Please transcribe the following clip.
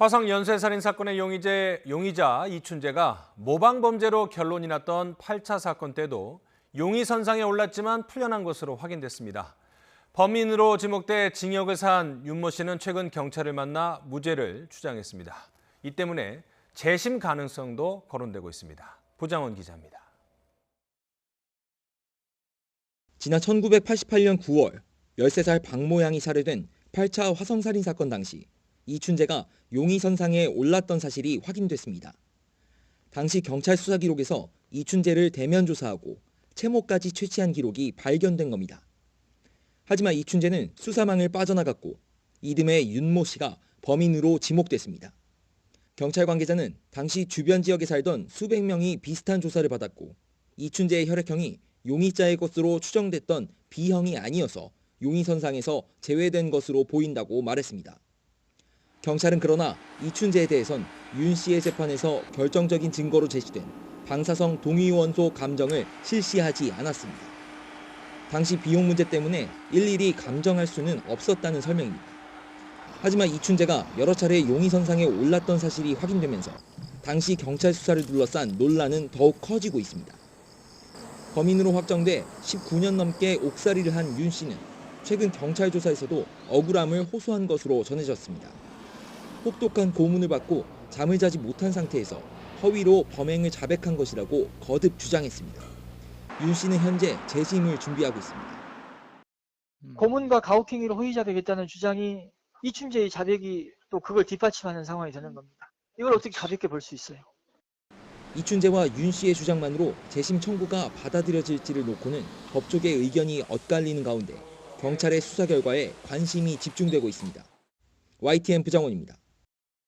화성 연쇄살인 사건의 용의자 이춘재가 모방범죄로 결론이 났던 8차 사건 때도 용의선상에 올랐지만 풀려난 것으로 확인됐습니다. 범인으로 지목돼 징역을 산 윤모 씨는 최근 경찰을 만나 무죄를 주장했습니다. 이 때문에 재심 가능성도 거론되고 있습니다. 보장원 기자입니다. 지난 1988년 9월 13살 박모 양이 살해된 8차 화성살인 사건 당시 이춘재가 용의선상에 올랐던 사실이 확인됐습니다. 당시 경찰 수사 기록에서 이춘재를 대면 조사하고 채모까지 채취한 기록이 발견된 겁니다. 하지만 이춘재는 수사망을 빠져나갔고 이듬해 윤모 씨가 범인으로 지목됐습니다. 경찰 관계자는 당시 주변 지역에 살던 수백 명이 비슷한 조사를 받았고 이춘재의 혈액형이 용의자의 것으로 추정됐던 B형이 아니어서 용의선상에서 제외된 것으로 보인다고 말했습니다. 경찰은 그러나 이춘재에 대해선 윤 씨의 재판에서 결정적인 증거로 제시된 방사성 동위원소 감정을 실시하지 않았습니다. 당시 비용 문제 때문에 일일이 감정할 수는 없었다는 설명입니다. 하지만 이춘재가 여러 차례 용의선상에 올랐던 사실이 확인되면서 당시 경찰 수사를 둘러싼 논란은 더욱 커지고 있습니다. 범인으로 확정돼 19년 넘게 옥살이를 한 윤 씨는 최근 경찰 조사에서도 억울함을 호소한 것으로 전해졌습니다. 혹독한 고문을 받고 잠을 자지 못한 상태에서 허위로 범행을 자백한 것이라고 거듭 주장했습니다. 윤 씨는 현재 재심을 준비하고 있습니다. 고문과 가혹행위로 허위자 되겠다는 주장이 이춘재의 자백이 또 그걸 뒷받침하는 상황이 되는 겁니다. 이걸 어떻게 가볍게 볼 수 있어요? 이춘재와 윤 씨의 주장만으로 재심 청구가 받아들여질지를 놓고는 법조계의 의견이 엇갈리는 가운데 경찰의 수사 결과에 관심이 집중되고 있습니다. YTN 부장원입니다.